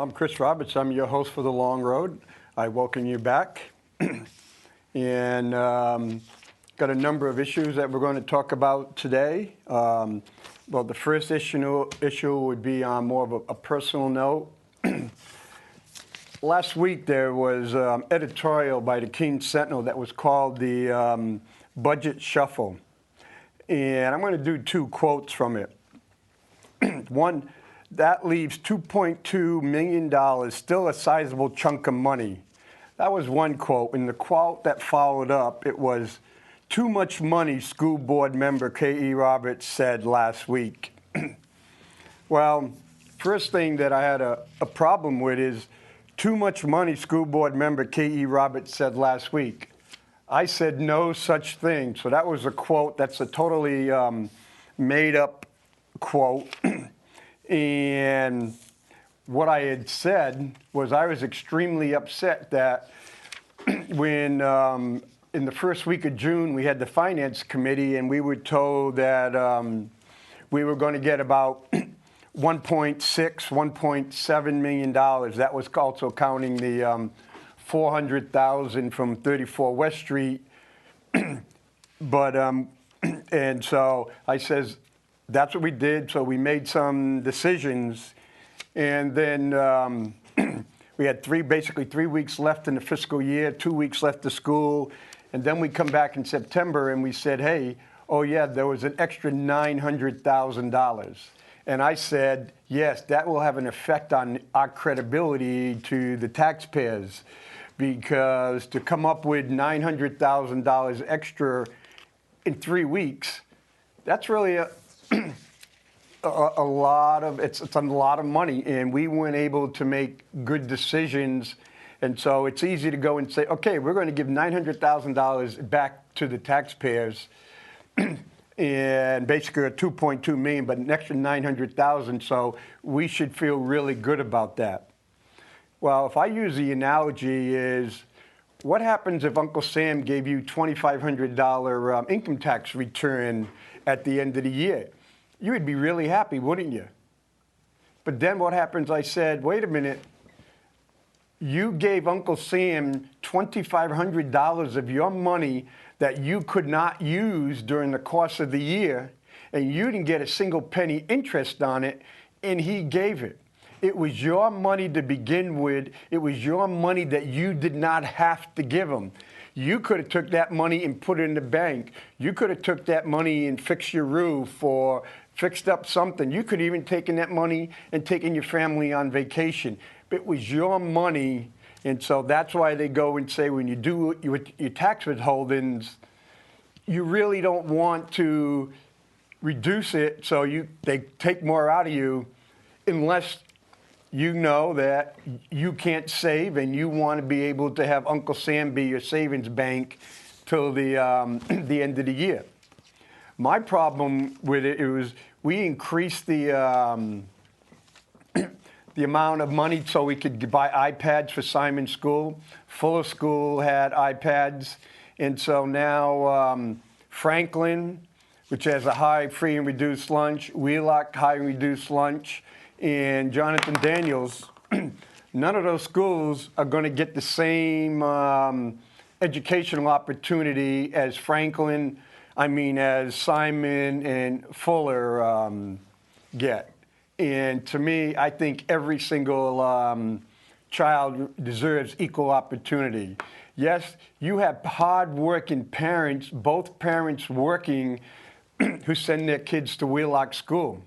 I'm Chris Roberts. I'm your host for The Long Road. I welcome you back. And got a number of issues that we're going to talk about today. Well, the first issue would be on more of a personal note. Last week there was editorial by the Keene Sentinel that was called the Budget Shuffle. And I'm going to do two quotes from it. One, that leaves $2.2 million, still a sizable chunk of money. That was one quote. And the quote that followed up, it was, too much money, school board member K.E. Roberts said last week. Well, first thing that I had a problem with is too much money, school board member K.E. Roberts said last week. I said no such thing. So that was a quote. That's a totally made up quote. And what I had said was I was extremely upset that when in the first week of June we had the finance committee and we were told that we were going to get about $1.7 million. That was also counting the $400,000 from 34 West Street. But and so I says, that's what we did. So we made some decisions, and then we had basically 3 weeks left in the fiscal year, 2 weeks left of school, and then we come back in September and we said, hey, oh yeah, there was an extra $900,000. And I said, yes, that will have an effect on our credibility to the taxpayers, because to come up with $900,000 extra in 3 weeks, that's really a lot of it's a lot of money, and we weren't able to make good decisions. And so it's easy to go and say, okay, we're going to give $900,000 back to the taxpayers, and basically a $2.2 million, but an extra $900,000. So we should feel really good about that. Well, if I use the analogy is, what happens if Uncle Sam gave you $2,500 income tax return at the end of the year? You would be really happy, wouldn't you? But then what happens, I said, wait a minute, you gave Uncle Sam $2,500 of your money that you could not use during the course of the year, and you didn't get a single penny interest on it, and he gave it. It was your money to begin with. It was your money that you did not have to give him. You could have took that money and put it in the bank. You could have took that money and fixed your roof or fixed up something. You could have even taken that money and taken your family on vacation. But it was your money, and so that's why they go and say when you do your tax withholdings, you really don't want to reduce it so they take more out of you unless you know that you can't save and you want to be able to have Uncle Sam be your savings bank till the end of the year. My problem with it was we increased the amount of money so we could buy iPads for Simon's school. Fuller School had iPads. And so now Franklin, which has a high free and reduced lunch, Wheelock, high and reduced lunch, and Jonathan Daniels, none of those schools are going to get the same educational opportunity as as Simon and Fuller get. And to me, I think every single child deserves equal opportunity. Yes, you have hard-working parents, both parents working, who send their kids to Wheelock School.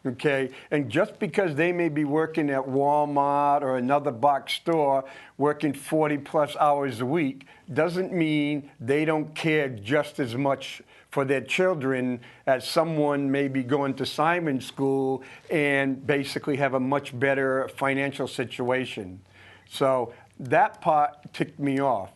Okay, and just because they may be working at Walmart or another box store, working 40-plus hours a week, doesn't mean they don't care just as much for their children as someone may be going to Simon School and basically have a much better financial situation. So that part ticked me off.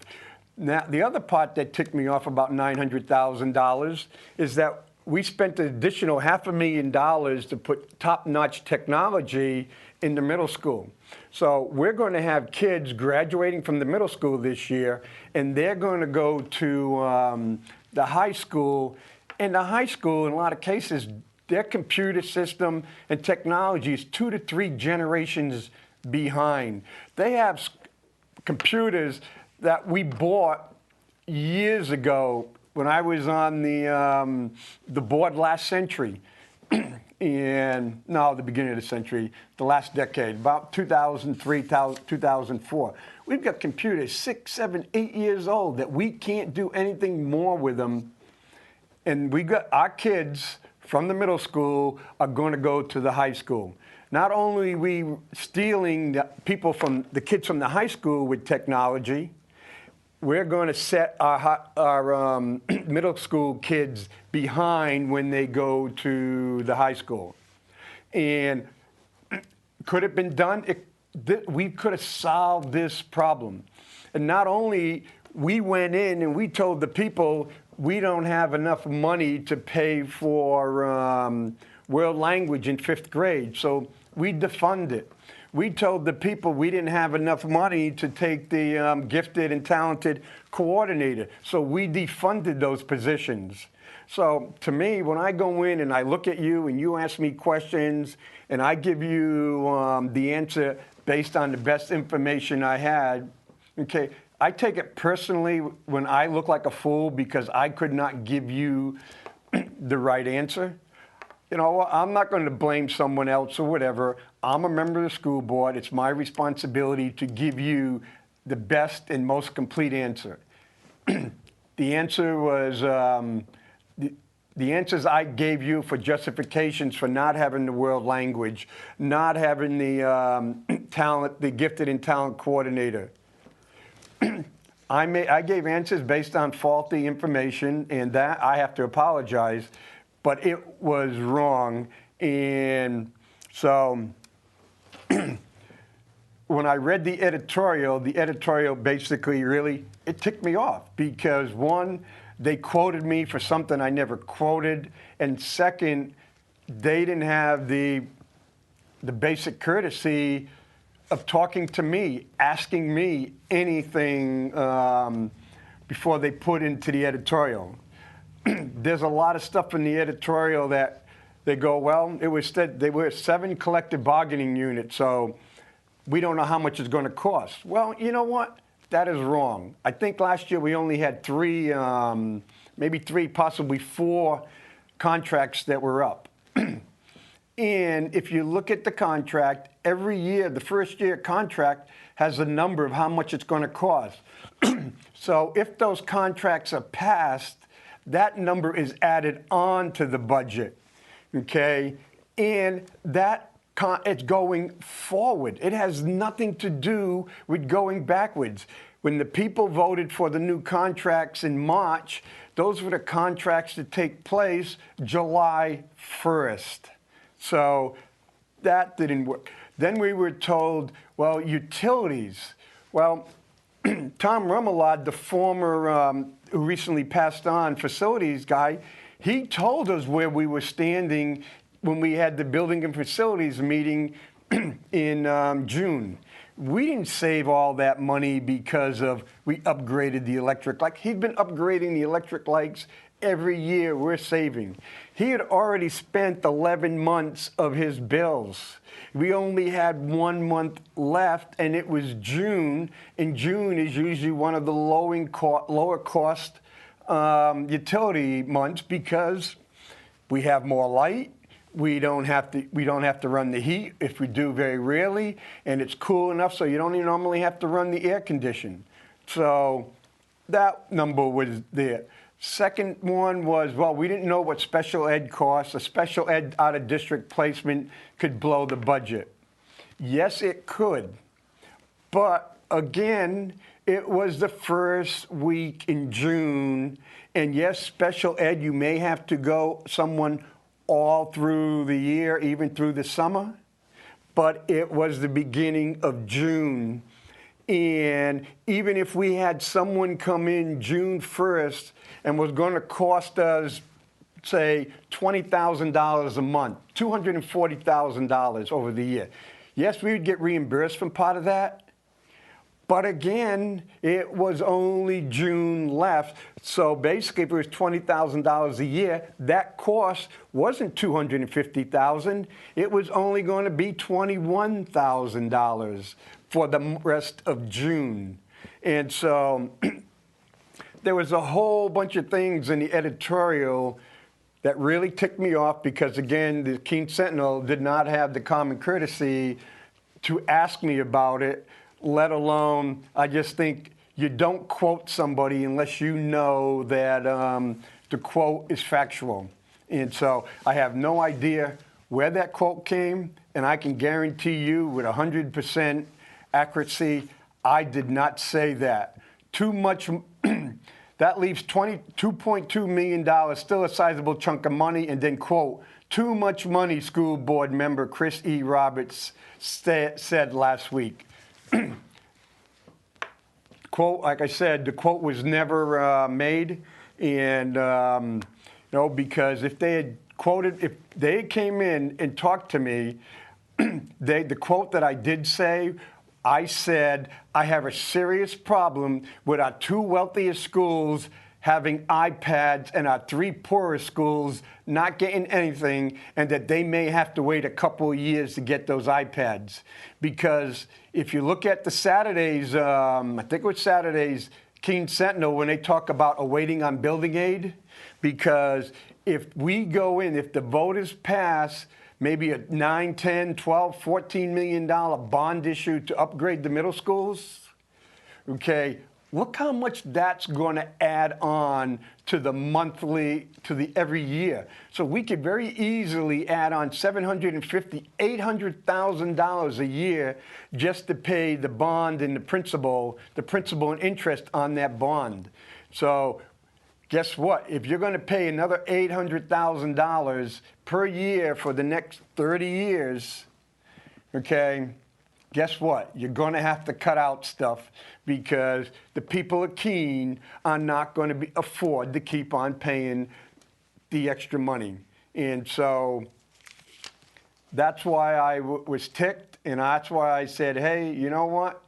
Now, the other part that ticked me off about $900,000 is that we spent an additional $500,000 to put top-notch technology in the middle school. So we're going to have kids graduating from the middle school this year, and they're going to go to the high school. And the high school, in a lot of cases, their computer system and technology is 2 to 3 generations behind. They have computers that we bought years ago when I was on the board last century. And no, the beginning of the century, the last decade, about 2003, 2004. We've got computers 6, 7, 8 years old that we can't do anything more with them. And we got our kids from the middle school are going to go to the high school. Not only are we stealing the kids from the high school with technology, we're going to set our middle school kids behind when they go to the high school. And could it have been done? We could have solved this problem. And not only we went in and we told the people we don't have enough money to pay for world language in 5th grade, so we defunded. We told the people we didn't have enough money to take the gifted and talented coordinator, so we defunded those positions. So to me, when I go in and I look at you and you ask me questions and I give you the answer based on the best information I had, okay, I take it personally when I look like a fool because I could not give you the right answer. You know, I'm not going to blame someone else or whatever. I'm a member of the school board. It's my responsibility to give you the best and most complete answer. The answer was, the answers I gave you for justifications for not having the world language, not having the talent, the gifted and talent coordinator. I gave answers based on faulty information, and that I have to apologize. But it was wrong. And so when I read the editorial basically really, it ticked me off because one, they quoted me for something I never quoted. And second, they didn't have the basic courtesy of talking to me, asking me anything before they put into the editorial. There's a lot of stuff in the editorial that they go, well, they were 7 collective bargaining units, so we don't know how much it's going to cost. Well, you know what? That is wrong. I think last year we only had 3, maybe 3, possibly 4 contracts that were up. And if you look at the contract, every year, the first year contract has a number of how much it's going to cost. So if those contracts are passed, that number is added on to the budget, okay? And it's going forward. It has nothing to do with going backwards. When the people voted for the new contracts in March, those were the contracts that take place July 1st. So that didn't work. Then we were told, well, utilities. Well, Tom Remillard, the former, who recently passed on, facilities guy, he told us where we were standing when we had the building and facilities meeting in June. We didn't save all that money because we upgraded the electric light. He'd been upgrading the electric lights every year we're saving. He had already spent 11 months of his bills. We only had 1 month left, and it was June, and June is usually one of the lower cost utility months because we have more light. We don't have to run the heat if we do very rarely, and it's cool enough so you don't even normally have to run the air condition. So that number was there. Second one was, well, we didn't know what special ed costs. A special ed out-of-district placement could blow the budget. Yes, it could. But again, it was the first week in June. And yes, special ed, you may have to go someone all through the year, even through the summer. But it was the beginning of June. And even if we had someone come in June 1st and was going to cost us, say, $20,000 a month, $240,000 over the year, yes, we would get reimbursed from part of that, But again, it was only June left. So basically, if it was $20,000 a year, that cost wasn't $250,000. It was only going to be $21,000 for the rest of June. And so there was a whole bunch of things in the editorial that really ticked me off because, again, the Keene Sentinel did not have the common courtesy to ask me about it, let alone, I just think you don't quote somebody unless you know that the quote is factual. And so I have no idea where that quote came, and I can guarantee you with 100% accuracy, I did not say that. Too much. That leaves $22.2 million, still a sizable chunk of money, and then, quote, too much money, school board member Chris E. Roberts said last week. Quote, like I said, the quote was never made, and, because if they had quoted, if they came in and talked to me, the quote that I did say, I said, I have a serious problem with our 2 wealthiest schools having iPads and our 3 poorest schools not getting anything, and that they may have to wait a couple of years to get those iPads. Because if you look at the Saturday's, I think it was Saturday's Keene Sentinel, when they talk about awaiting on building aid, because if we go in, if the voters pass maybe a $9, $10, $12, $14 million bond issue to upgrade the middle schools, okay, look how much that's going to add on to the monthly, to the every year. So we could very easily add on $750,000, $800,000 a year just to pay the bond and the principal and interest on that bond. So guess what? If you're going to pay another $800,000 per year for the next 30 years, okay, guess what? You're going to have to cut out stuff because the people of Keene are not going to afford to keep on paying the extra money. And so that's why I was ticked, and that's why I said, hey, you know what?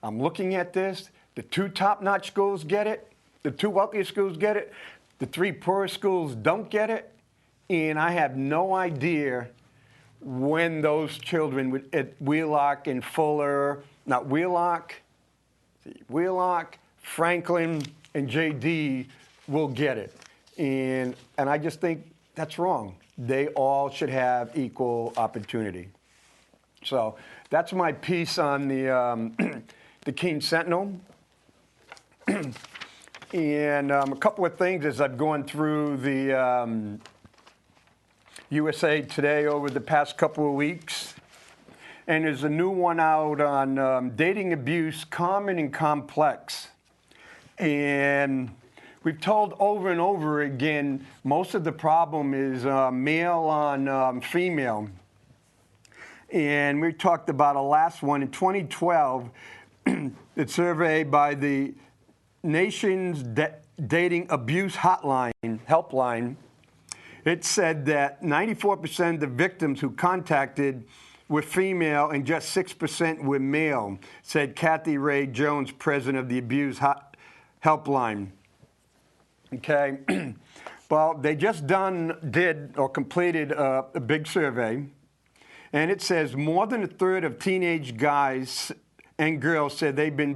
I'm looking at this. The 2 top-notch schools get it. The 2 wealthiest schools get it. The 3 poorest schools don't get it. And I have no idea when those children at Wheelock and Fuller, not Wheelock, Franklin, and JD will get it. And I just think that's wrong. They all should have equal opportunity. So that's my piece on the Keene Sentinel. And a couple of things as I've gone through the USA Today over the past couple of weeks. And there's a new one out on dating abuse, common and complex. And we've told over and over again, most of the problem is male on female. And we talked about a last one in 2012, the survey by the Nation's Dating Abuse Helpline. It said that 94% of the victims who contacted were female and just 6% were male, said Kathy Ray Jones, president of the Abuse Helpline. Okay, well, they just completed a big survey, and it says more than a third of teenage guys and girls said they've been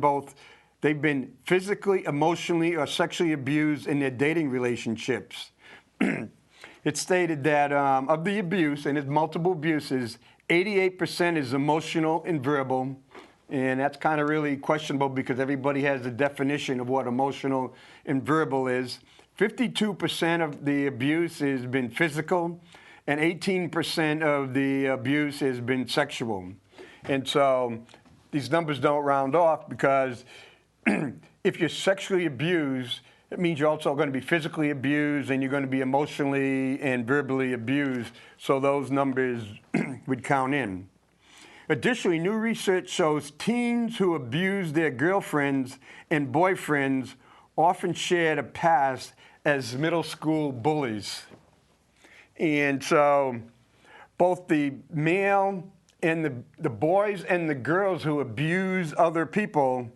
physically, emotionally, or sexually abused in their dating relationships. It stated that of the abuse, and it's multiple abuses, 88% is emotional and verbal, and that's kind of really questionable because everybody has a definition of what emotional and verbal is. 52% of the abuse has been physical, and 18% of the abuse has been sexual. And so these numbers don't round off because if you're sexually abused, it means you're also going to be physically abused and you're going to be emotionally and verbally abused. So those numbers would count in. Additionally, new research shows teens who abuse their girlfriends and boyfriends often shared a past as middle school bullies. And so both the male And the boys and the girls who abuse other people,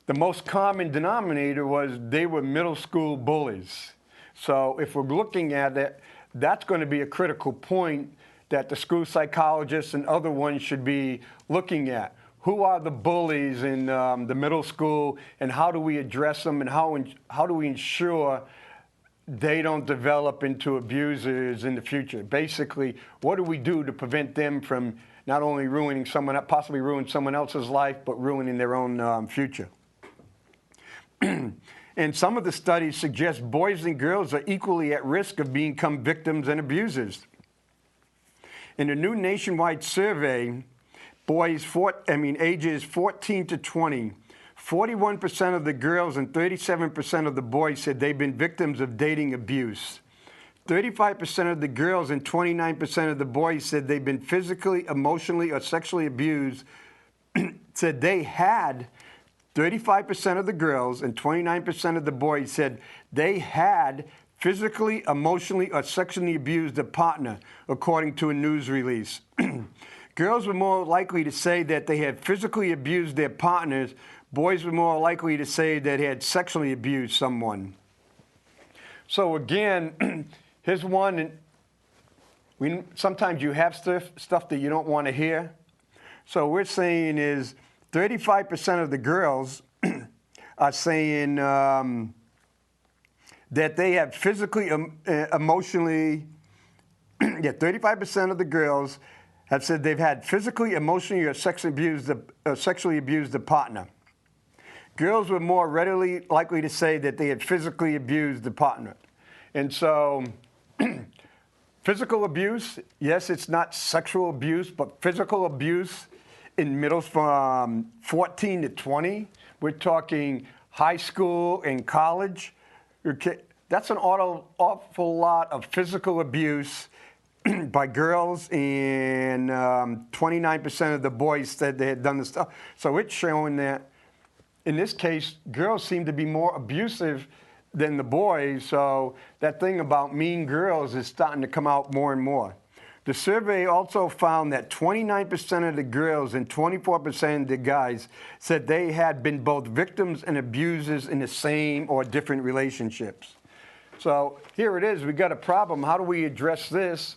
the most common denominator was they were middle school bullies. So if we're looking at it, that's going to be a critical point that the school psychologists and other ones should be looking at. Who are the bullies in the middle school, and how do we address them, and how do we ensure they don't develop into abusers in the future? Basically, what do we do to prevent them from not only ruining possibly ruining someone else's life, but ruining their own future? And some of the studies suggest boys and girls are equally at risk of becoming victims and abusers. In a new nationwide survey, ages 14 to 20, 41% of the girls and 37% of the boys said they've been victims of dating abuse. 35% of the girls and 29% of the boys said they've been physically, emotionally, or sexually abused, said they had. 35% of the girls and 29% of the boys said they had physically, emotionally, or sexually abused a partner, according to a news release. Girls were more likely to say that they had physically abused their partners. Boys were more likely to say that they had sexually abused someone. So again, here's one. Sometimes you have stuff that you don't want to hear. So we're saying is 35% of the girls are saying that they have physically, emotionally, 35% of the girls have said they've had physically, emotionally, or sexually abused a partner. Girls were more readily likely to say that they had physically abused the partner. And so physical abuse, yes, it's not sexual abuse, but physical abuse in from 14 to 20, we're talking high school and college. That's an awful lot of physical abuse by girls, and 29% of the boys said they had done this stuff. So it's showing that, in this case, girls seem to be more abusive than the boys. So that thing about mean girls is starting to come out more and more. The survey also found that 29% of the girls and 24% of the guys said they had been both victims and abusers in the same or different relationships. So here it is. We got a problem. How do we address this?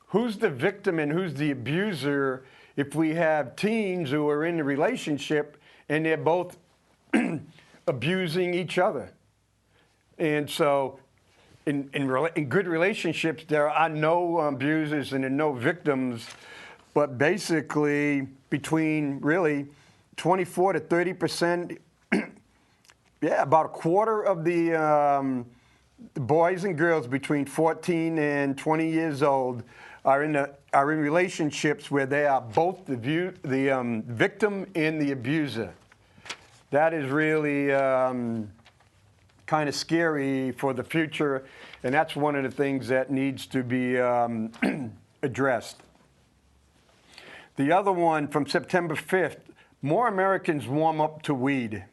Who's the victim and who's the abuser if we have teens who are in a relationship and they're both abusing each other? And so in good relationships, there are no abusers and there are no victims, but basically between really 24 to 30%, yeah, about a quarter of the boys and girls between 14 and 20 years old are in relationships where they are both the victim and the abuser. That is really kind of scary for the future, and that's one of the things that needs to be addressed. The other one from September 5th, more Americans warm up to weed.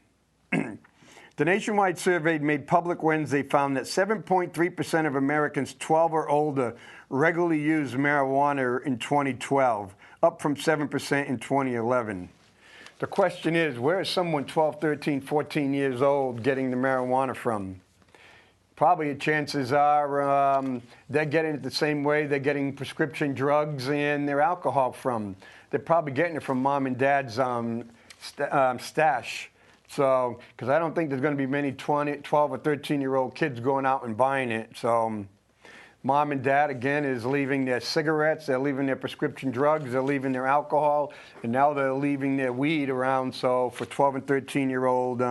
The nationwide survey made public Wednesday found that 7.3% of Americans 12 or older regularly used marijuana in 2012, up from 7% in 2011. The question is, where is someone 12, 13, 14 years old getting the marijuana from? Probably the chances are they're getting it the same way they're getting prescription drugs and their alcohol from. They're probably getting it from mom and dad's stash. So, because I don't think there's going to be many 12 or 13-year-old kids going out and buying it. So, mom and dad, again, is leaving their cigarettes, they're leaving their prescription drugs, they're leaving their alcohol, and now they're leaving their weed around, so for 12 and 13-year-old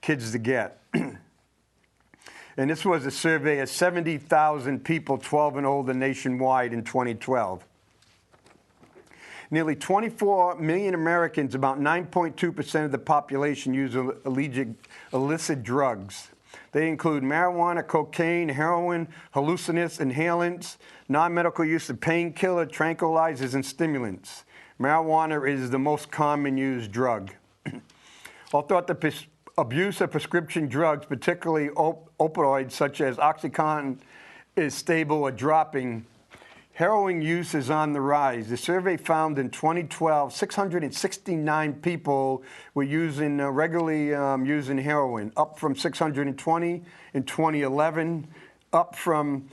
kids to get. And this was a survey of 70,000 people 12 and older nationwide in 2012. Nearly 24 million Americans, about 9.2% of the population, use illicit drugs. They include marijuana, cocaine, heroin, hallucinants, inhalants, non-medical use of painkiller, tranquilizers, and stimulants. Marijuana is the most common used drug. Although the abuse of prescription drugs, particularly opioids such as OxyContin, is stable or dropping, Heroin use is on the rise. The survey found in 2012, 669 people were regularly using heroin, up from 620 in 2011, up from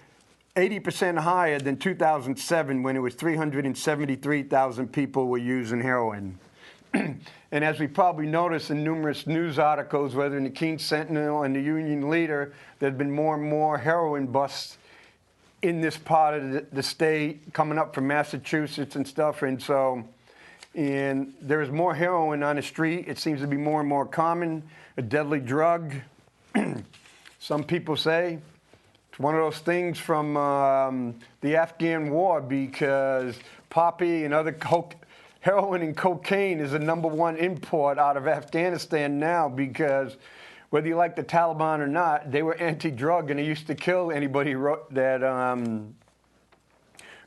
80% higher than 2007 when it was 373,000 people were using heroin. And as we probably noticed in numerous news articles, whether in the Keene Sentinel and the Union Leader, there have been more and more heroin busts in this part of the state, coming up from Massachusetts and stuff. And there's more heroin on the street. It seems to be more and more common, a deadly drug. Some people say it's one of those things from the Afghan war, because poppy and other heroin and cocaine is the #1 import out of Afghanistan now, because whether you like the Taliban or not, they were anti-drug and they used to kill anybody that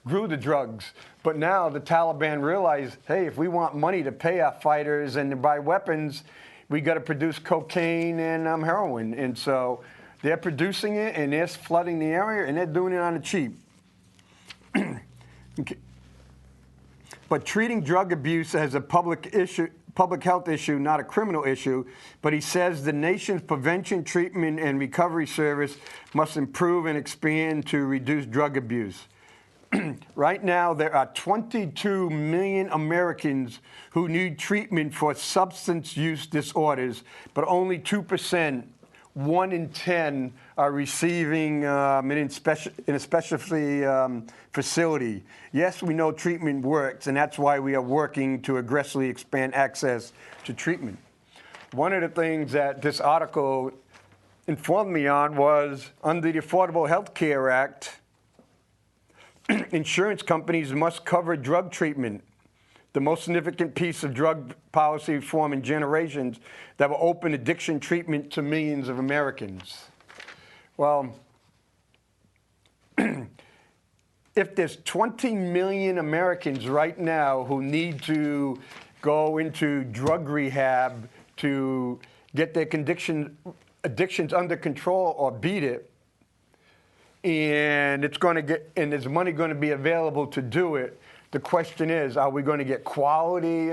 grew the drugs. But now the Taliban realized, hey, if we want money to pay our fighters and to buy weapons, we got to produce cocaine and heroin. And so they're producing it and they're flooding the area and they're doing it on the cheap. Okay. But treating drug abuse as a public health issue, not a criminal issue, but he says the nation's prevention, treatment, and recovery service must improve and expand to reduce drug abuse. Right now, there are 22 million Americans who need treatment for substance use disorders, but only 2%, 1 in 10, are receiving in a specialty facility. Yes, we know treatment works, and that's why we are working to aggressively expand access to treatment. One of the things that this article informed me on was, under the Affordable Health Care Act, insurance companies must cover drug treatment, the most significant piece of drug policy reform in generations that will open addiction treatment to millions of Americans. Well, if there's 20 million Americans right now who need to go into drug rehab to get their addictions under control or beat it, and there's money going to be available to do it, the question is, are we going to get quality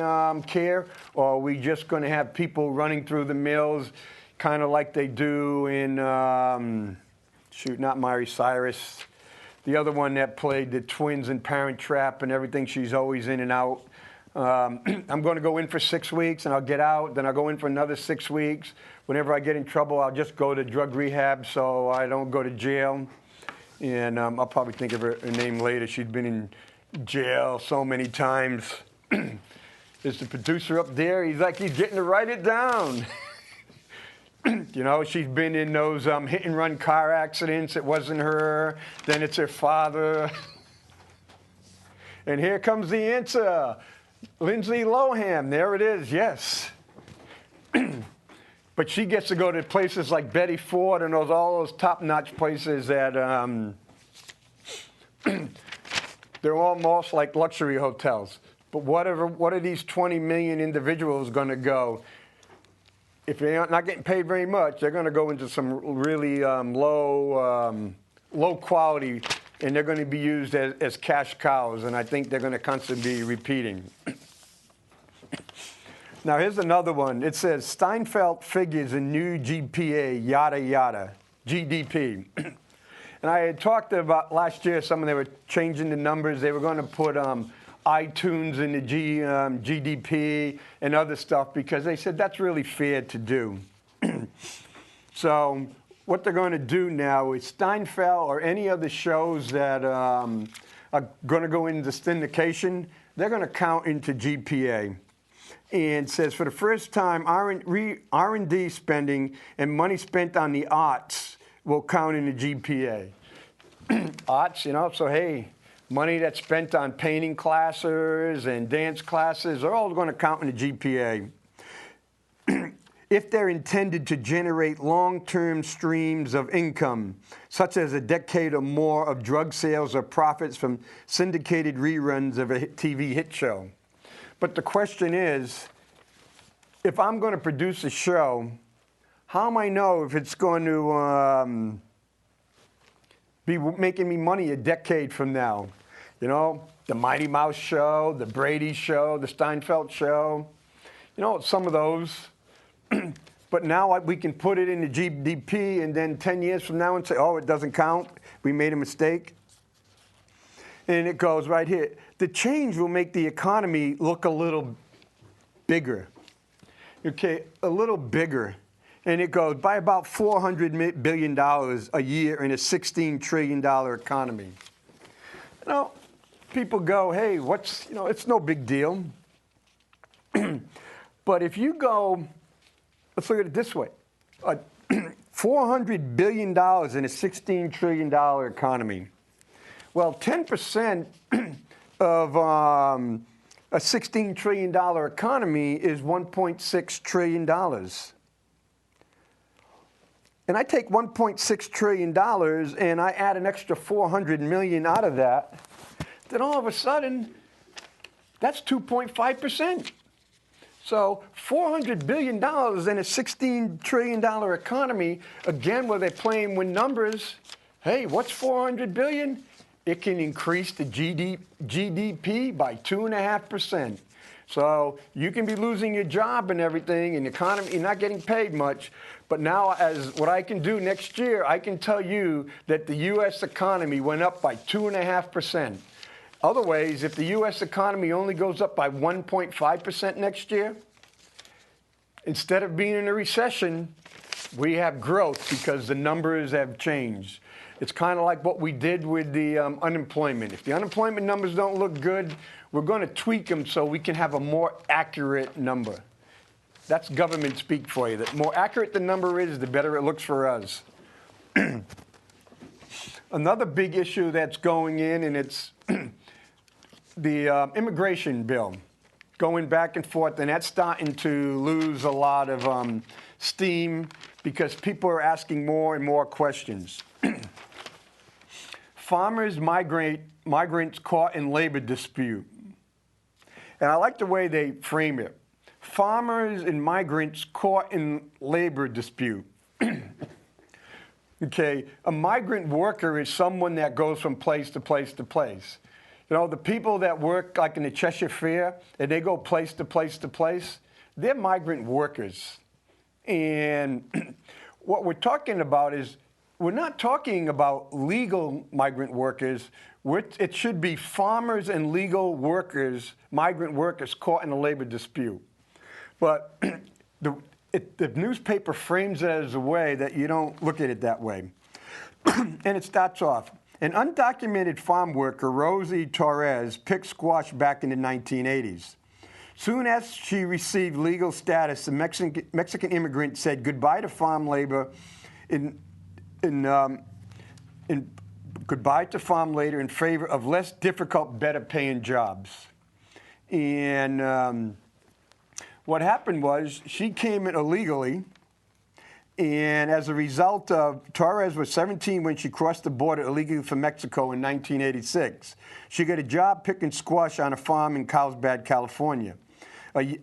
care, or are we just going to have people running through the mills kind of like they do in, not Miley Cyrus, the other one that played the twins in Parent Trap and everything, she's always in and out. I'm going to go in for 6 weeks and I'll get out, then I'll go in for another 6 weeks. Whenever I get in trouble, I'll just go to drug rehab so I don't go to jail. And I'll probably think of her name later. She'd been in jail so many times. There's the producer up there. He's getting to write it down. You know, she's been in those hit-and-run car accidents. It wasn't her. Then it's her father. And here comes the answer. Lindsay Lohan. There it is, yes. But she gets to go to places like Betty Ford and all those top-notch places that they're almost like luxury hotels. But what are these 20 million individuals going to go? If they're not getting paid very much, they're going to go into some really low quality, and they're going to be used as cash cows, and I think they're going to constantly be repeating. Now, here's another one. It says, Steinfeld figures in new GPA, yada, yada, GDP. And I had talked about last year, they were changing the numbers. They were going to put iTunes in the GDP and other stuff because they said that's really fair to do. So what they're going to do now is Steinfeld or any other shows that are going to go into syndication, they're going to count into GPA. And says for the first time, R&D spending and money spent on the arts will count in the GPA. Arts, so hey, money that's spent on painting classes and dance classes are all going to count in the GPA. If they're intended to generate long-term streams of income, such as a decade or more of drug sales or profits from syndicated reruns of a TV hit show. But the question is, if I'm going to produce a show, how am I know if it's going to be making me money a decade from now? You know, the Mighty Mouse Show, the Brady Show, the Steinfeld Show. You know, some of those. But now we can put it in the GDP and then 10 years from now and say, oh, it doesn't count. We made a mistake. And it goes right here. The change will make the economy look a little bigger. Okay, a little bigger. And it goes by about $400 billion a year in a $16 trillion economy. You know, people go, hey, it's no big deal. But if you go, let's look at it this way. $400 billion in a $16 trillion economy. Well, 10% of a $16 trillion economy is $1.6 trillion. And I take $1.6 trillion and I add an extra 400 million out of that, then all of a sudden, that's 2.5%. So $400 billion in a $16 trillion economy, again, where they're playing with numbers, hey, what's 400 billion? It can increase the GDP by 2.5%. So you can be losing your job and everything, and the economy, you're not getting paid much. But now, as what I can do next year, I can tell you that the U.S. economy went up by 2.5%. Other ways, if the U.S. economy only goes up by 1.5% next year, instead of being in a recession, we have growth because the numbers have changed. It's kind of like what we did with the unemployment. If the unemployment numbers don't look good, we're going to tweak them so we can have a more accurate number. That's government speak for you. The more accurate the number is, the better it looks for us. Another big issue that's going in, and it's the immigration bill, going back and forth, and that's starting to lose a lot of steam because people are asking more and more questions. Farmers, migrants caught in labor dispute. And I like the way they frame it. Farmers and migrants caught in labor dispute. Okay, a migrant worker is someone that goes from place to place to place. You know, the people that work like in the Cheshire Fair, and they go place to place to place, they're migrant workers. And what we're talking about is, we're not talking about legal migrant workers. It should be farmers and legal workers, migrant workers caught in a labor dispute. But the newspaper frames it as a way that you don't look at it that way. And it starts off, an undocumented farm worker, Rosie Torres, picked squash back in the 1980s. Soon as she received legal status, the Mexican immigrant said goodbye to farm labor goodbye to farm labor in favor of less difficult, better paying jobs. And what happened was she came in illegally, and as a result of, Torres was 17 when she crossed the border illegally from Mexico in 1986. She got a job picking squash on a farm in Carlsbad, California.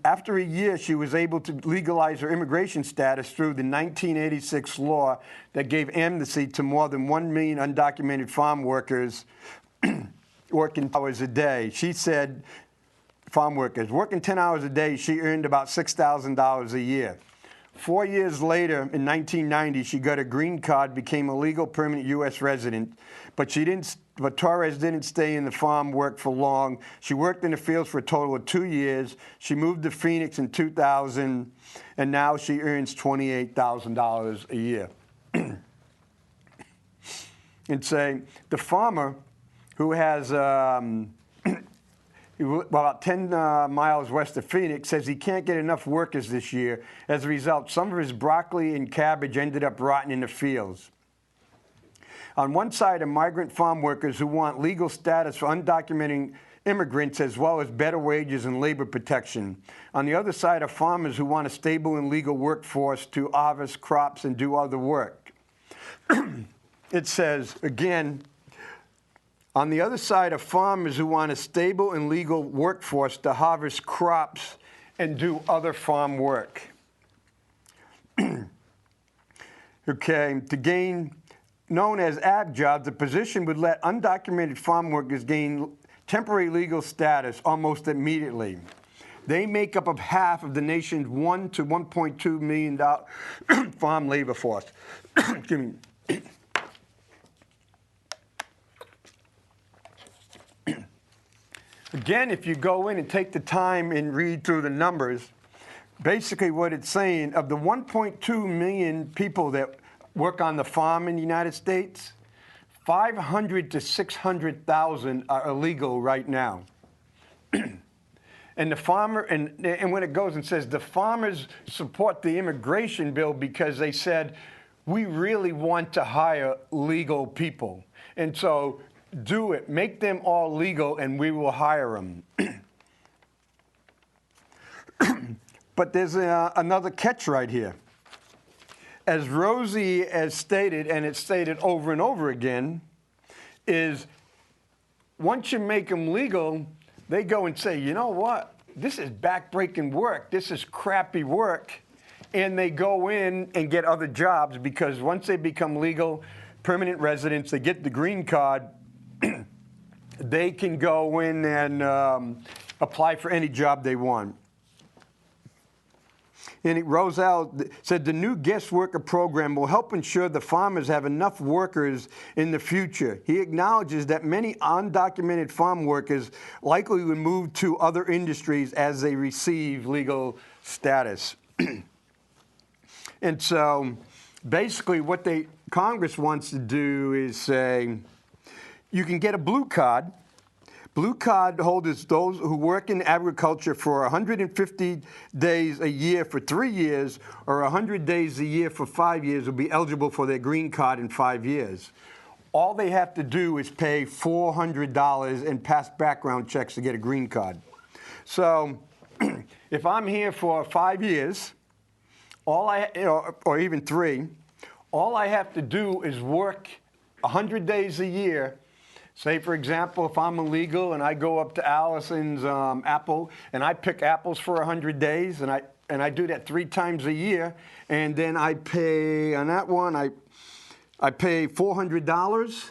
After a year, she was able to legalize her immigration status through the 1986 law that gave amnesty to more than 1 million undocumented farm workers working hours a day. She said, farm workers, working 10 hours a day, she earned about $6,000 a year. 4 years later, in 1990, she got a green card, became a legal permanent U.S. resident, but Torres didn't stay in the farm work for long. She worked in the fields for a total of 2 years. She moved to Phoenix in 2000, and now she earns $28,000 a year. And say, the farmer who has about 10 miles west of Phoenix, says he can't get enough workers this year. As a result, some of his broccoli and cabbage ended up rotting in the fields. On one side are migrant farm workers who want legal status for undocumented immigrants as well as better wages and labor protection. On the other side are farmers who want a stable and legal workforce to harvest crops and do other work. It says, again, on the other side are farmers who want a stable and legal workforce to harvest crops and do other farm work. Okay, to gain known as ag jobs, the position would let undocumented farm workers gain temporary legal status almost immediately. They make up of half of the nation's 1 to 1.2 million farm labor force. Excuse me. Again, if you go in and take the time and read through the numbers, basically what it's saying, of the 1.2 million people that work on the farm in the United States, 500 to 600,000 are illegal right now. And the farmer, and when it goes and says the farmers support the immigration bill because they said, we really want to hire legal people. And so do it, make them all legal and we will hire them. But there's another catch right here. As Rosie has stated, and it's stated over and over again, is once you make them legal, they go and say, you know what? This is backbreaking work. This is crappy work. And they go in and get other jobs because once they become legal, permanent residents, they get the green card, they can go in and apply for any job they want. And Roselle said the new guest worker program will help ensure the farmers have enough workers in the future. He acknowledges that many undocumented farm workers likely will move to other industries as they receive legal status. And so basically what Congress wants to do is say, you can get a blue card. Blue card holders, those who work in agriculture for 150 days a year for 3 years or 100 days a year for 5 years, will be eligible for their green card in 5 years. All they have to do is pay $400 and pass background checks to get a green card. So if I'm here for 5 years, or even 3, all I have to do is work 100 days a year. Say, for example, if I'm illegal and I go up to Allison's apple and I pick apples for 100 days and I do that 3 times a year, and then I pay, on that one, I pay $400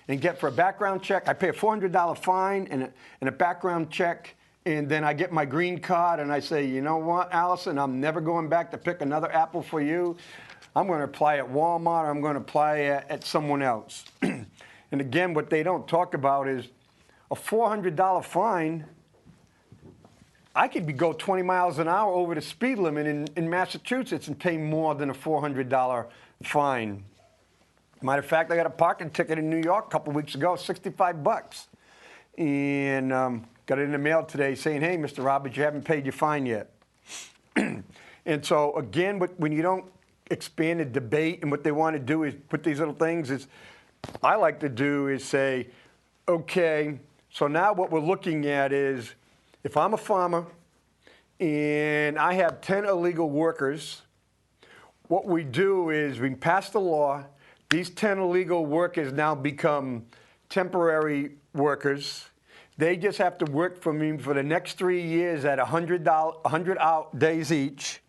and get for a background check, I pay a $400 fine and a background check, and then I get my green card and I say, you know what, Allison, I'm never going back to pick another apple for you. I'm going to apply at Walmart or I'm going to apply at someone else. And again, what they don't talk about is a $400 fine. I could go 20 miles an hour over the speed limit in Massachusetts and pay more than a $400 fine. Matter of fact, I got a parking ticket in New York a couple weeks ago, 65 bucks. And got it in the mail today saying, hey, Mr. Roberts, you haven't paid your fine yet. And so again, when you don't expand the debate, and what they want to do is put these little things is, I like to do is say, okay, so now what we're looking at is, if I'm a farmer and I have 10 illegal workers, what we do is we pass the law. These 10 illegal workers now become temporary workers. They just have to work for me for the next 3 years at 100 days each,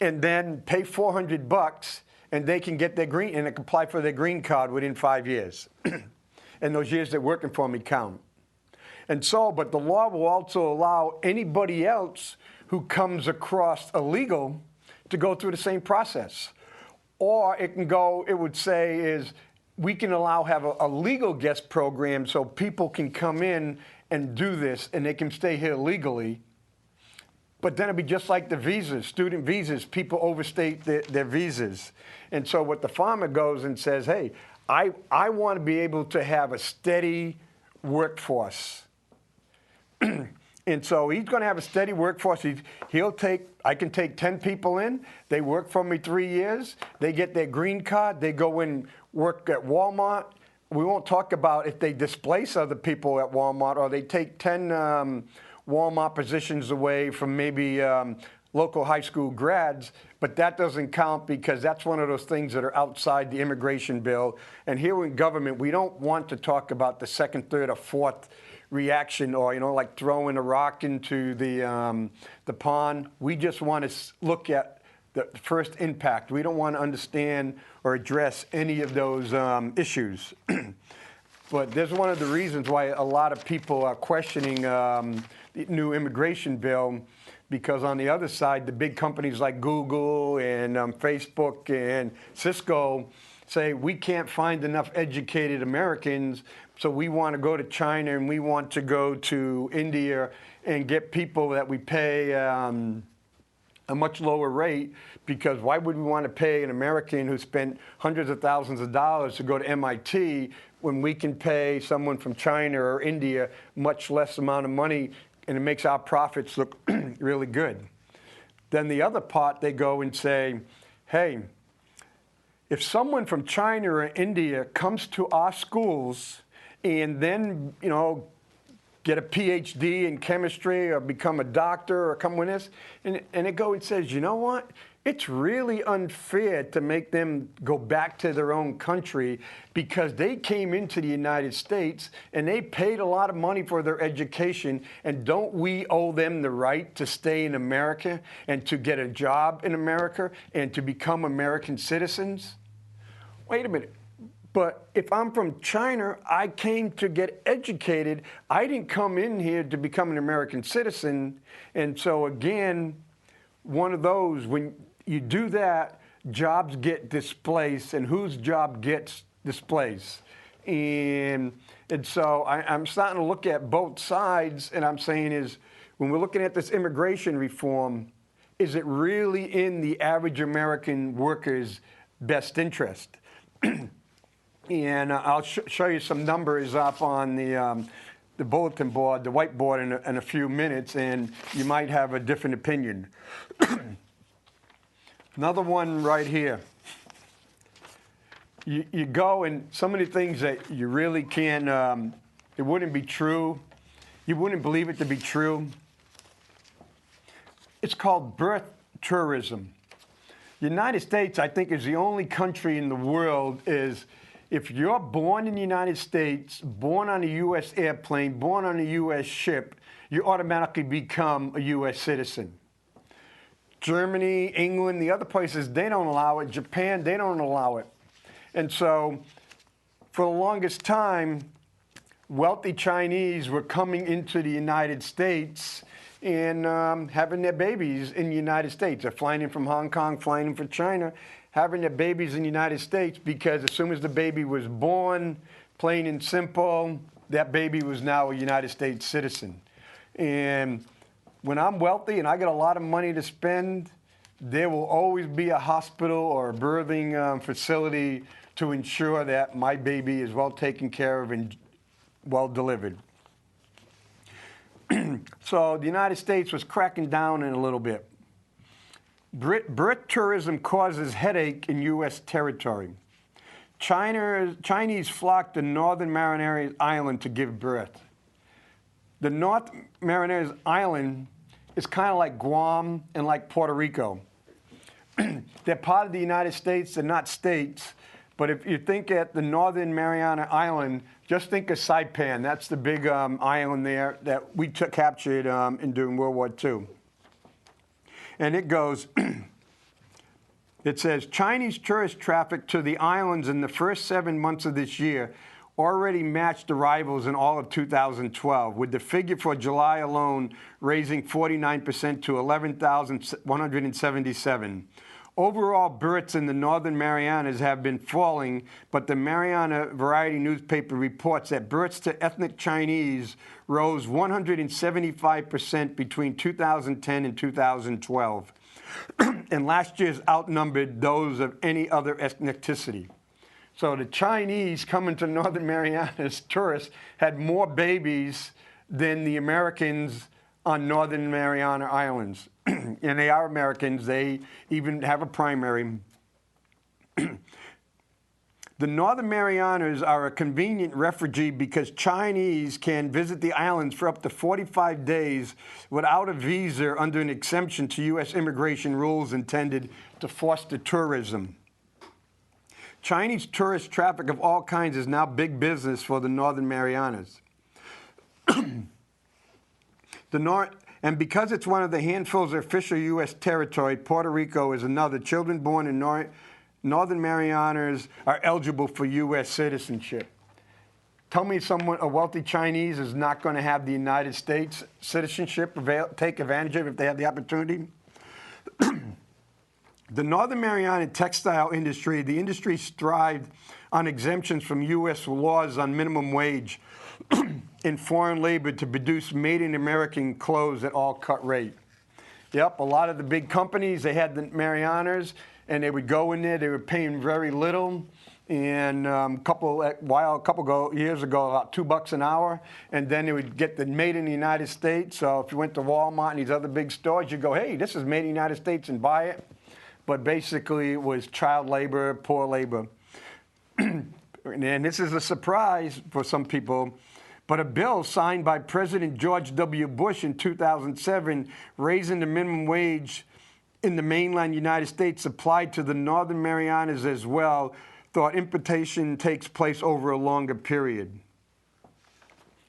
and then pay 400 bucks. And they can get their green, and they can apply for their green card within 5 years. And those years they're working for me count. And so, but the law will also allow anybody else who comes across illegal to go through the same process. Or it can go, it would say is, we can have a legal guest program so people can come in and do this and they can stay here legally. But then it'd be just like the visas, student visas. People overstate their visas. And so what the farmer goes and says, hey, I want to be able to have a steady workforce. And so he's going to have a steady workforce. I can take 10 people in. They work for me 3 years. They get their green card. They go and work at Walmart. We won't talk about if they displace other people at Walmart or they take 10 Walmart positions away from maybe local high school grads, but that doesn't count because that's one of those things that are outside the immigration bill. And here in government, we don't want to talk about the second, third, or fourth reaction, or like throwing a rock into the pond. We just want to look at the first impact. We don't want to understand or address any of those issues. But there's one of the reasons why a lot of people are questioning the new immigration bill, because on the other side, the big companies like Google and Facebook and Cisco say we can't find enough educated Americans, so we want to go to China and we want to go to India and get people that we pay a much lower rate, because why would we want to pay an American who spent hundreds of thousands of dollars to go to MIT when we can pay someone from China or India much less amount of money, and it makes our profits look really good. Then the other part, they go and say, hey, if someone from China or India comes to our schools and then, get a PhD in chemistry or become a doctor or come with this, and it go and says, you know what? It's really unfair to make them go back to their own country, because they came into the United States and they paid a lot of money for their education, and don't we owe them the right to stay in America and to get a job in America and to become American citizens? Wait a minute. But if I'm from China, I came to get educated. I didn't come in here to become an American citizen. And so again, one of those, when you do that, jobs get displaced, and whose job gets displaced? And so I'm starting to look at both sides, and I'm saying is, when we're looking at this immigration reform, is it really in the average American worker's best interest? And I'll show you some numbers up on the bulletin board, the whiteboard, in a few minutes, and you might have a different opinion. Another one right here. You go, and so many things that you really can't, it wouldn't be true. You wouldn't believe it to be true. It's called birth tourism. The United States, I think, is the only country in the world is, if you're born in the United States, born on a U.S. airplane, born on a U.S. ship, you automatically become a U.S. citizen. Germany, England, the other places, they don't allow it. Japan, they don't allow it. And so for the longest time, wealthy Chinese were coming into the United States and having their babies in the United States. They're flying in from Hong Kong, flying in from China, having their babies in the United States, because as soon as the baby was born, plain and simple, that baby was now a United States citizen. And when I'm wealthy and I get a lot of money to spend, there will always be a hospital or a birthing facility to ensure that my baby is well taken care of and well delivered. So the United States was cracking down in a little bit. Birth tourism causes headache in U.S. territory. Chinese flock to Northern Marianas Island to give birth. The North Marianas Island is kind of like Guam and like Puerto Rico. They're part of the United States. They're not states. But if you think at the Northern Mariana Island, just think of Saipan. That's the big island there that we captured during World War II. And it goes, it says, Chinese tourist traffic to the islands in the first 7 months of this year already matched arrivals in all of 2012, with the figure for July alone raising 49% to 11,177. Overall, births in the Northern Marianas have been falling, but the Mariana Variety newspaper reports that births to ethnic Chinese rose 175% between 2010 and 2012. And last year's outnumbered those of any other ethnicity. So the Chinese coming to Northern Marianas, tourists, had more babies than the Americans on Northern Mariana Islands. And they are Americans. They even have a primary. The Northern Marianas are a convenient refugee because Chinese can visit the islands for up to 45 days without a visa under an exemption to U.S. immigration rules intended to foster tourism. Chinese tourist traffic of all kinds is now big business for the Northern Marianas. And because it's one of the handfuls of official U.S. territory, Puerto Rico is another. Children born in Northern Marianas are eligible for U.S. citizenship. Tell me a wealthy Chinese is not going to have the United States citizenship, take advantage of it if they have the opportunity. The Northern Mariana textile industry, the industry thrived on exemptions from U.S. laws on minimum wage and foreign labor to produce made-in-American clothes at all cut rate. Yep, a lot of the big companies, they had the Marianas, and they would go in there, they were paying very little. And a couple years ago, about $2 an hour, and then they would get the made in the United States. So if you went to Walmart and these other big stores, you go, hey, this is made in the United States, and buy it. But basically, it was child labor, poor labor. And this is a surprise for some people, but a bill signed by President George W. Bush in 2007, raising the minimum wage in the mainland United States, applied to the Northern Marianas as well, thought importation takes place over a longer period.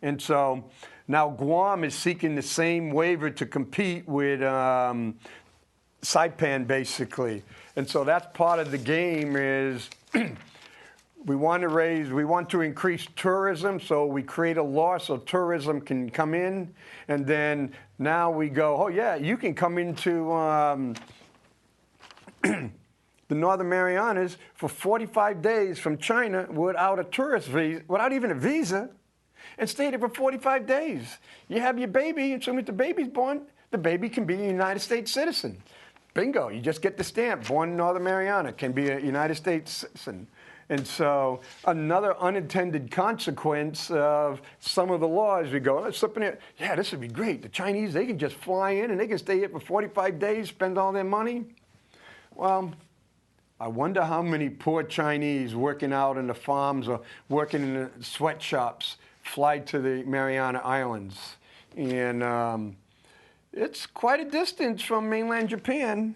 And so now Guam is seeking the same waiver to compete with Saipan, basically. And so that's part of the game is we want to increase tourism, so we create a law so tourism can come in. And then now we go, oh yeah, you can come into the Northern Marianas for 45 days from China without a tourist visa, without even a visa, and stay there for 45 days. You have your baby, and as soon as the baby's born, the baby can be a United States citizen. Bingo, you just get the stamp, born in Northern Mariana, can be a United States citizen. And so another unintended consequence of some of the laws, we go, oh, something here. Yeah, this would be great. The Chinese, they can just fly in and they can stay here for 45 days, spend all their money. Well, I wonder how many poor Chinese working out in the farms or working in the sweatshops fly to the Mariana Islands. And it's quite a distance from mainland Japan.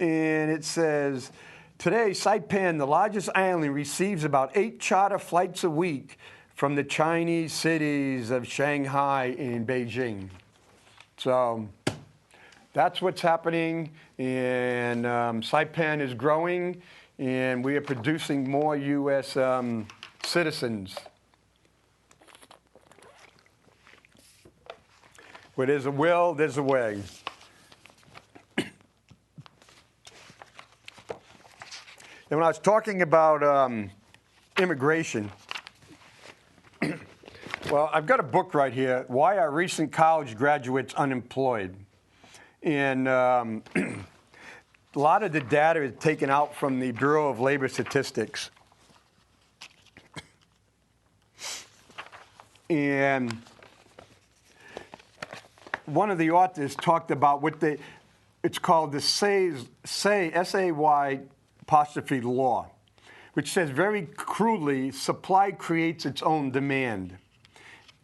And it says, today, Saipan, the largest island, receives about 8 charter flights a week from the Chinese cities of Shanghai and Beijing. So that's what's happening, and Saipan is growing, and we are producing more U.S. Citizens. Where there's a will, there's a way. And when I was talking about immigration, well, I've got a book right here, Why Are Recent College Graduates Unemployed? And a lot of the data is taken out from the Bureau of Labor Statistics. And one of the authors talked about it's called the SAY apostrophe law, which says very crudely, supply creates its own demand.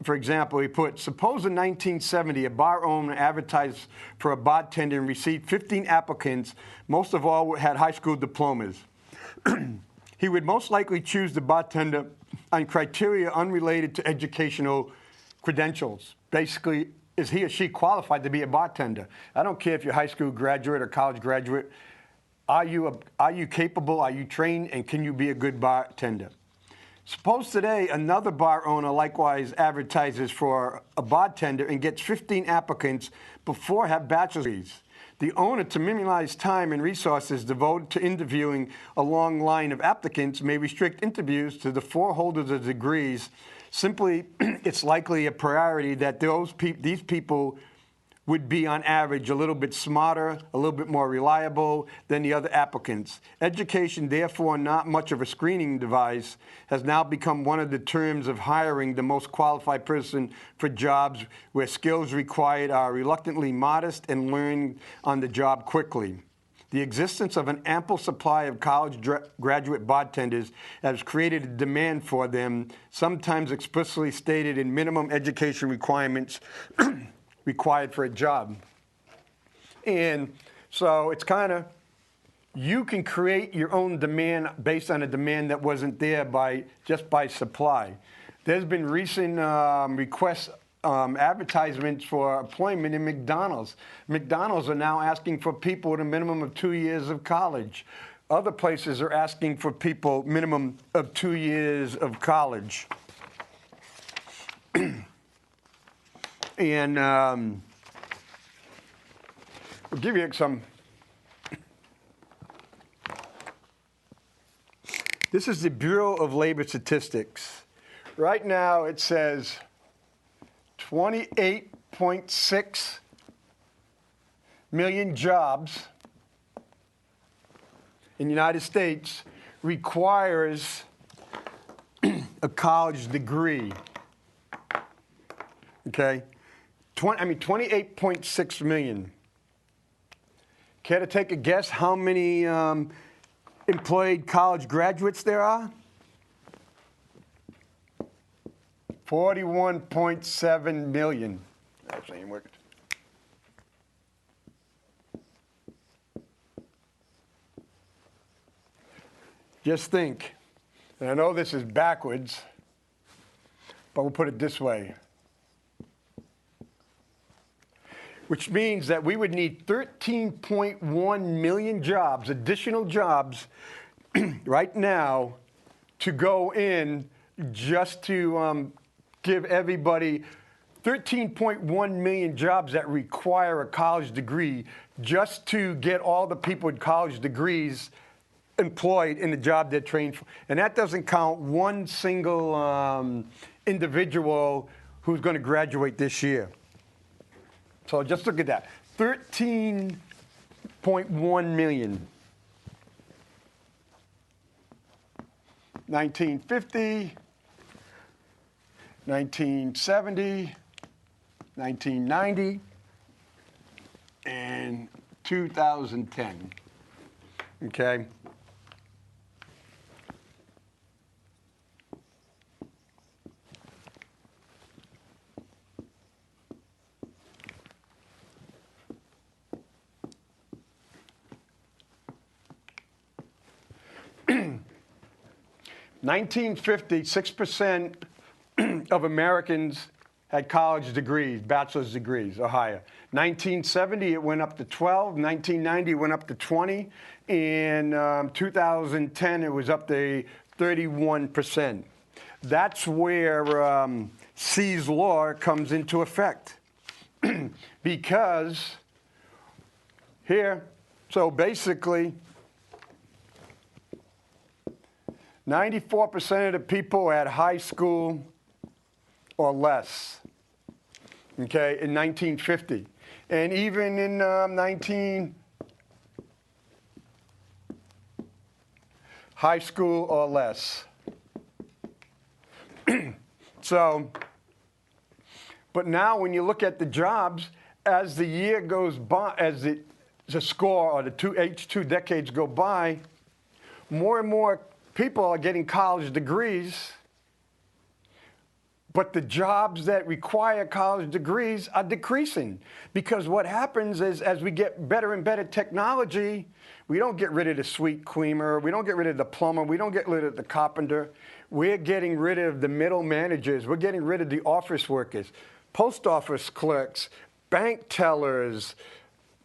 For example, he put, suppose in 1970 a bar owner advertised for a bartender and received 15 applicants, most of all had high school diplomas. He would most likely choose the bartender on criteria unrelated to educational credentials. Basically, is he or she qualified to be a bartender? I don't care if you're a high school graduate or college graduate. Are you capable? Are you trained? And can you be a good bartender? Suppose today another bar owner likewise advertises for a bartender and gets 15 applicants before have bachelor's degrees. The owner, to minimize time and resources devoted to interviewing a long line of applicants, may restrict interviews to the 4 holders of degrees. Simply, it's likely a priority that these people would be, on average, a little bit smarter, a little bit more reliable than the other applicants. Education, therefore not much of a screening device, has now become one of the terms of hiring the most qualified person for jobs where skills required are reluctantly modest and learned on the job quickly. The existence of an ample supply of college graduate bartenders has created a demand for them, sometimes explicitly stated in minimum education requirements required for a job. And so it's kind of, you can create your own demand based on a demand that wasn't there just by supply. There's been recent requests, advertisements for employment in McDonald's. McDonald's are now asking for people with a minimum of 2 years of college. Other places are asking for people minimum of 2 years of college. And we'll give you some. This is the Bureau of Labor Statistics. Right now it says 28.6 million jobs in the United States requires a college degree. Okay? 28.6 million. Care to take a guess how many employed college graduates there are? 41.7 million. Actually, ain't working. Just think, and I know this is backwards, but we'll put it this way. Which means that we would need 13.1 million jobs, additional jobs, right now to go in just to give everybody 13.1 million jobs that require a college degree just to get all the people with college degrees employed in the job they're trained for. And that doesn't count one single individual who's going to graduate this year. So just look at that, 13.1 million. 1950, 1970, 1990, and 2010, okay? In 1950, 6% of Americans had college degrees, bachelor's degrees or higher. 1970, it went up to 12. 1990, it went up to 20. In 2010, it was up to 31%. That's where C's Law comes into effect. Because here, so basically, 94% of the people had high school or less, okay, in 1950. And even in high school or less. So, but now when you look at the jobs, as the year goes by, as the score or the two decades go by, more and more people are getting college degrees, but the jobs that require college degrees are decreasing. Because what happens is as we get better and better technology, we don't get rid of the sweet creamer, we don't get rid of the plumber, we don't get rid of the carpenter. We're getting rid of the middle managers, we're getting rid of the office workers, post office clerks, bank tellers.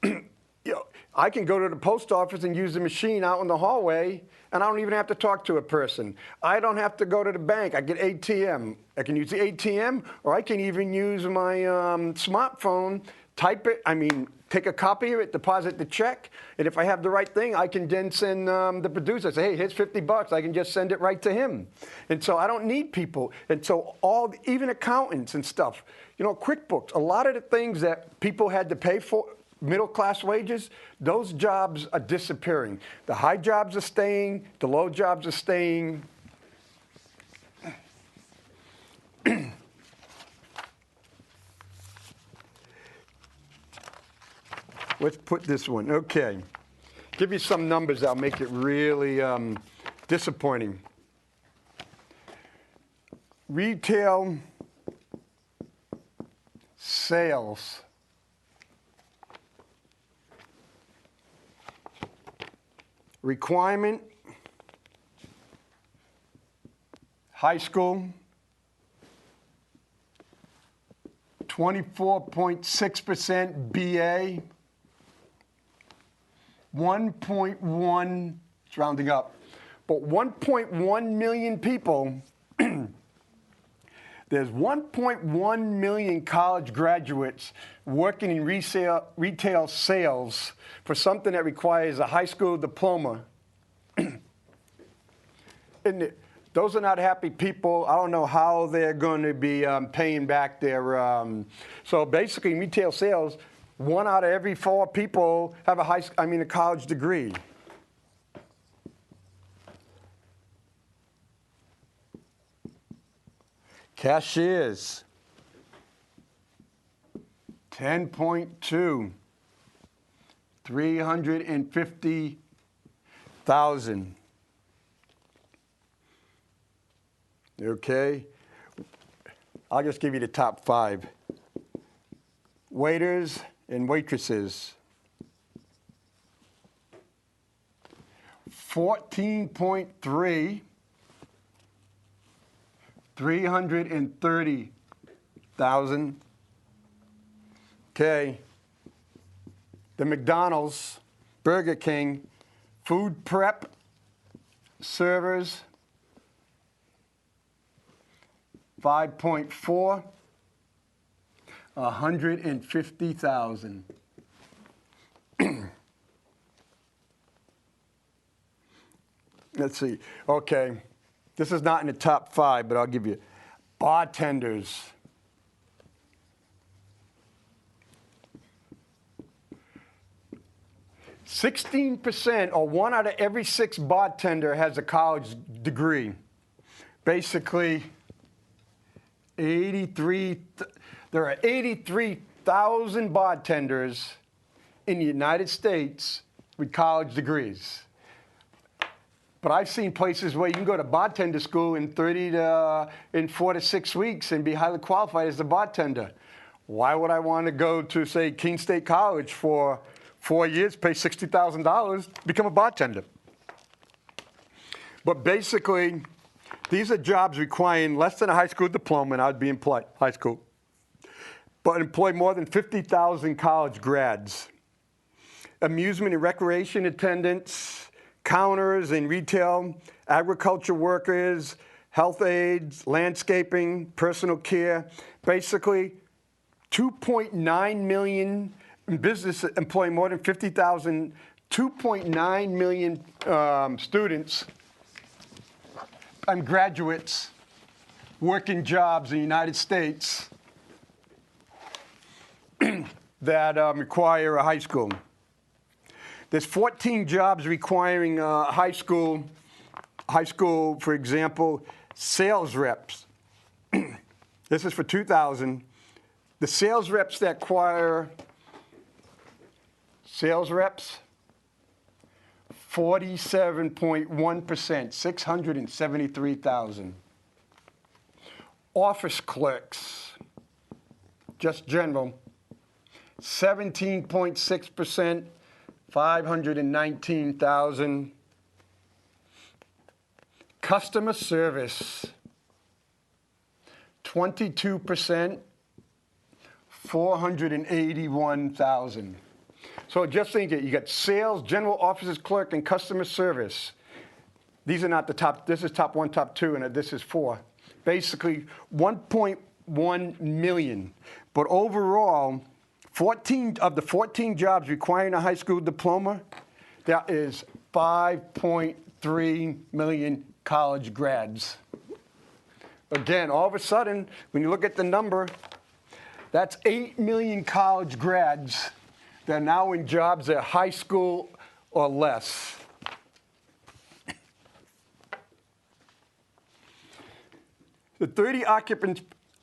You know, I can go to the post office and use the machine out in the hallway, and I don't even have to talk to a person. I don't have to go to the bank. I get ATM. I can use the ATM, or I can even use my smartphone, type it, take a copy of it, deposit the check, and if I have the right thing, I can then send the producer, say, hey, here's $50. I can just send it right to him. And so I don't need people. And so even accountants and stuff, you know, QuickBooks, a lot of the things that people had to pay for, middle-class wages, those jobs are disappearing. The high jobs are staying, the low jobs are staying. Let's put this one, okay. Give you some numbers that'll make it really disappointing. Retail sales. Requirement, high school, 24.6% BA, 1.1, it's rounding up, but 1.1 million people There's 1.1 million college graduates working in retail sales for something that requires a high school diploma. And those are not happy people. I don't know how they're going to be paying back their. So basically, in retail sales, 1 out of every 4 people have a college degree. Cashiers, 10.2, 350,000. Okay, I'll just give you the top 5. Waiters and waitresses, 14.3, 330,000. Okay, the McDonald's, Burger King, food prep, servers, 5.4, 150,000. Let's see. Okay, this is not in the top 5, but I'll give you bartenders. 16%, or 1 out of every 6 bartender has a college degree. Basically, there are 83,000 bartenders in the United States with college degrees. But I've seen places where you can go to bartender school in 4 to 6 weeks and be highly qualified as a bartender. Why would I want to go to, say, Keene State College for 4 years, pay $60,000, become a bartender? But basically, these are jobs requiring less than a high school diploma, and I'd be in high school, but employ more than 50,000 college grads. Amusement and recreation attendants, counters in retail, agriculture workers, health aides, landscaping, personal care. Basically, 2.9 million business employ more than 50,000, 2.9 million students and graduates working jobs in the United States that require a high school. There's 14 jobs requiring high school, for example, sales reps. This is for 2000. The sales reps that require sales reps, 47.1%, 673,000. Office clerks, just general, 17.6%, 519,000. Customer service, 22%, 481,000. So just think it, you got sales, general offices clerk, and customer service. These are not the top, this is top 1, top 2, and this is 4. Basically 1.1 million. But overall, 14 of the 14 jobs requiring a high school diploma, there is 5.3 million college grads. Again, all of a sudden, when you look at the number, that's 8 million college grads that are now in jobs at high school or less. The 30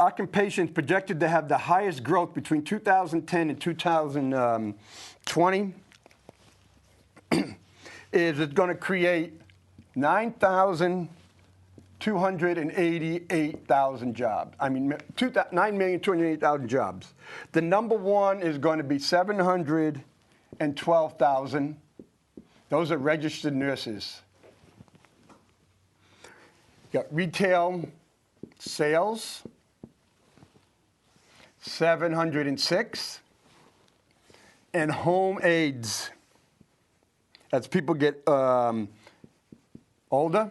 occupations projected to have the highest growth between 2010 and 2020 is it's going to create 9,288,000 jobs. I mean, 9,288,000 jobs. The number 1 is going to be 712,000. Those are registered nurses. You got retail sales, 706, and home aides. As people get older,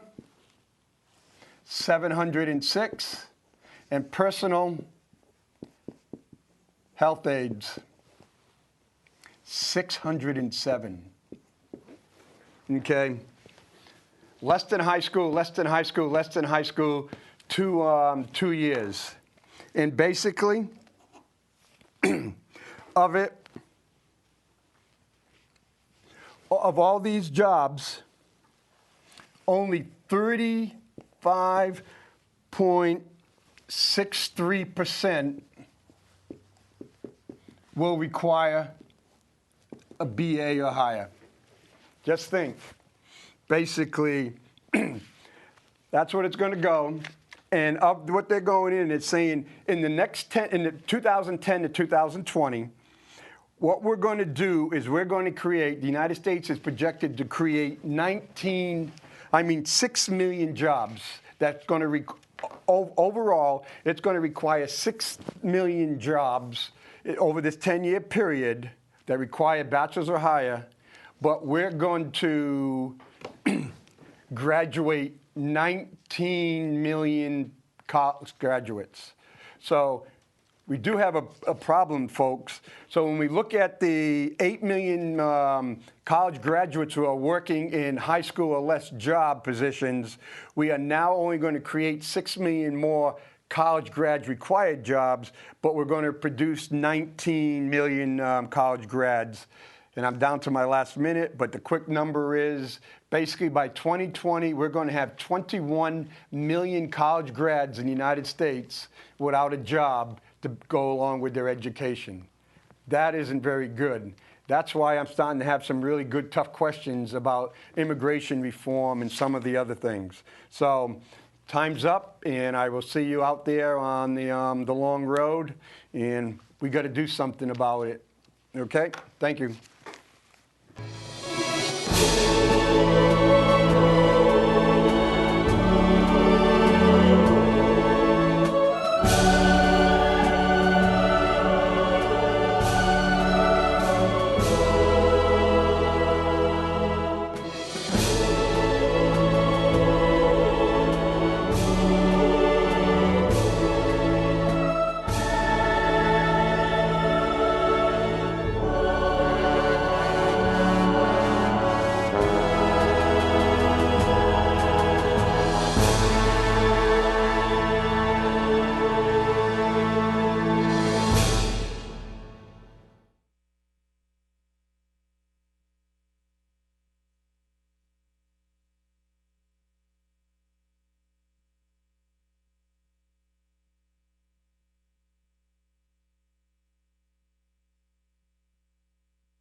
706, and personal health aides, 607. Okay? Less than high school, less than high school, less than high school, 2 years. And basically, of all these jobs, only 35.63% will require a BA or higher. Just think. Basically, that's what it's going to go. And of what they're going in, it's saying in the next 2010 to 2020, what we're going to do is we're going to create, the United States is projected to create 6 million jobs. That's going to, overall, it's going to require 6 million jobs over this 10-year period that require bachelor's or higher, but we're going to graduate 19 million college graduates. So we do have a problem, folks. So when we look at the 8 million college graduates who are working in high school or less job positions, we are now only going to create 6 million more college grad required jobs, but we're going to produce 19 million college grads. And I'm down to my last minute, but the quick number is basically by 2020, we're going to have 21 million college grads in the United States without a job to go along with their education. That isn't very good. That's why I'm starting to have some really good, tough questions about immigration reform and some of the other things. So time's up, and I will see you out there on the long road, and we got to do something about it. Okay? Thank you.